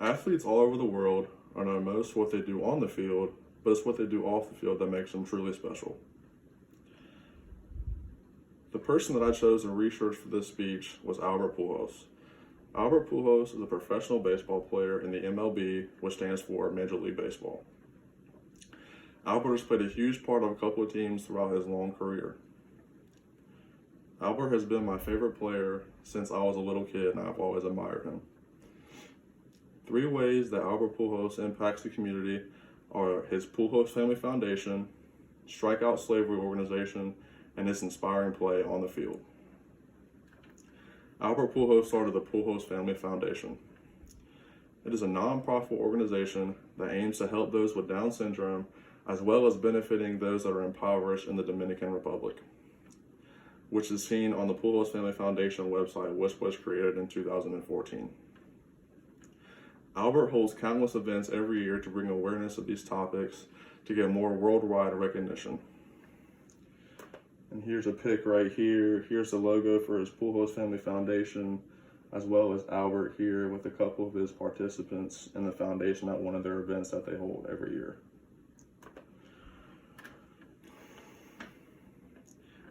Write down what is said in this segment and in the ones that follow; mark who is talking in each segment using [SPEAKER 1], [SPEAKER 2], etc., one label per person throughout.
[SPEAKER 1] Athletes all over the world are known most for what they do on the field, but it's what they do off the field that makes them truly special. The person that I chose to research for this speech was Albert Pujols. Albert Pujols is a professional baseball player in the MLB, which stands for Major League Baseball. Albert has played a huge part of a couple of teams throughout his long career. Albert has been my favorite player since I was a little kid, and I've always admired him. 3 ways that Albert Pujols impacts the community are his Pujols Family Foundation, Strikeout Slavery Organization, and his inspiring play on the field. Albert Pujols started the Pujols Family Foundation. It is a non-profit organization that aims to help those with Down syndrome, as well as benefiting those that are impoverished in the Dominican Republic, which is seen on the Pujols Family Foundation website, which was created in 2014. Albert holds countless events every year to bring awareness of these topics to get more worldwide recognition. And here's a pic right here. Here's the logo for his Pujols Family Foundation, as well as Albert here with a couple of his participants in the foundation at one of their events that they hold every year.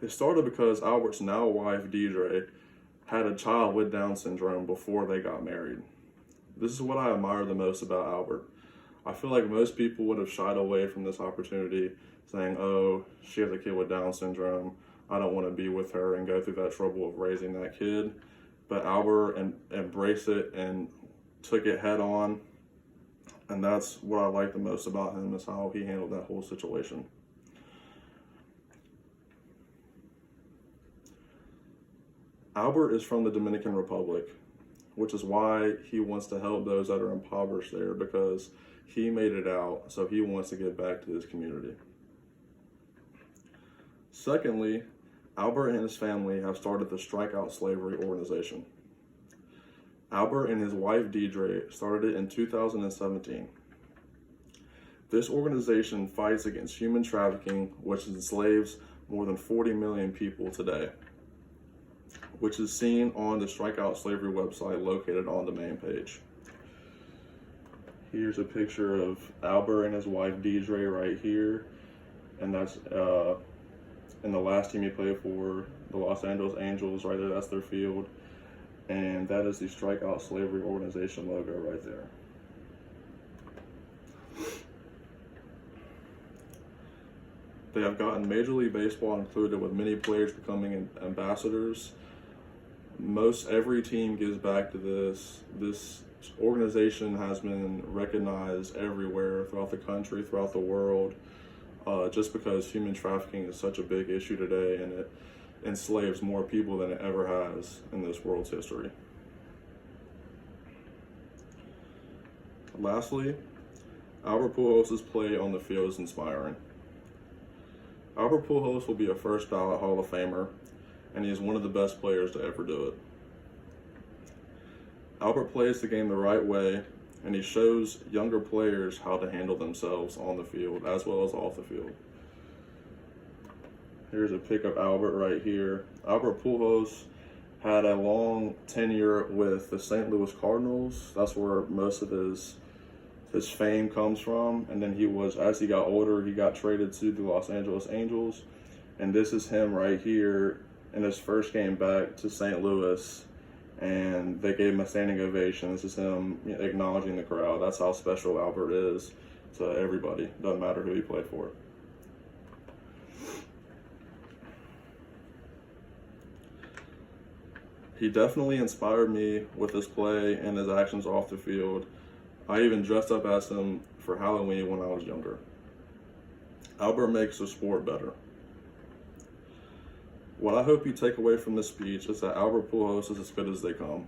[SPEAKER 1] It started because Albert's now wife, Deidre, had a child with Down syndrome before they got married. This is what I admire the most about Albert. I feel like most people would have shied away from this opportunity, saying, oh, she has a kid with Down syndrome, I don't want to be with her and go through that trouble of raising that kid. But Albert embraced it and took it head on, and that's what I like the most about him, is how he handled that whole situation. Albert is from the Dominican Republic, which is why he wants to help those that are impoverished there, because he made it out, so he wants to give back to his community. Secondly, Albert and his family have started the Strikeout Slavery Organization. Albert and his wife Deidre started it in 2017. This organization fights against human trafficking, which enslaves more than 40 million people today, which is seen on the Strikeout Slavery website located on the main page. Here's a picture of Albert and his wife Deidre right here, and that's in the last team he played for, the Los Angeles Angels, right there, that's their field, and that is the Strikeout Slavery Organization logo right there. They have gotten Major League Baseball included, with many players becoming ambassadors. Most every team gives back to this. This organization has been recognized everywhere throughout the country, throughout the world, just because human trafficking is such a big issue today, and it enslaves more people than it ever has in this world's history. Lastly, Albert Pujols' play on the field is inspiring. Albert Pujols will be a first ballot Hall of Famer, and he is one of the best players to ever do it. Albert plays the game the right way, and he shows younger players how to handle themselves on the field as well as off the field. Here's a pic of Albert right here. Albert Pujols had a long tenure with the St. Louis Cardinals. That's where most of his fame comes from. And then as he got older, he got traded to the Los Angeles Angels. And this is him right here in his first game back to St. Louis, and they gave him a standing ovation. This is him acknowledging the crowd. That's how special Albert is to everybody. Doesn't matter who he played for. He definitely inspired me with his play and his actions off the field. I even dressed up as him for Halloween when I was younger. Albert makes the sport better. What I hope you take away from this speech is that Albert Pujols is as good as they come.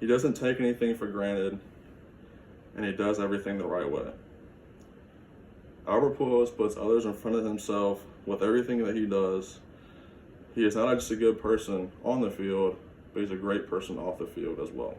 [SPEAKER 1] He doesn't take anything for granted, and he does everything the right way. Albert Pujols puts others in front of himself with everything that he does. He is not just a good person on the field, but he's a great person off the field as well.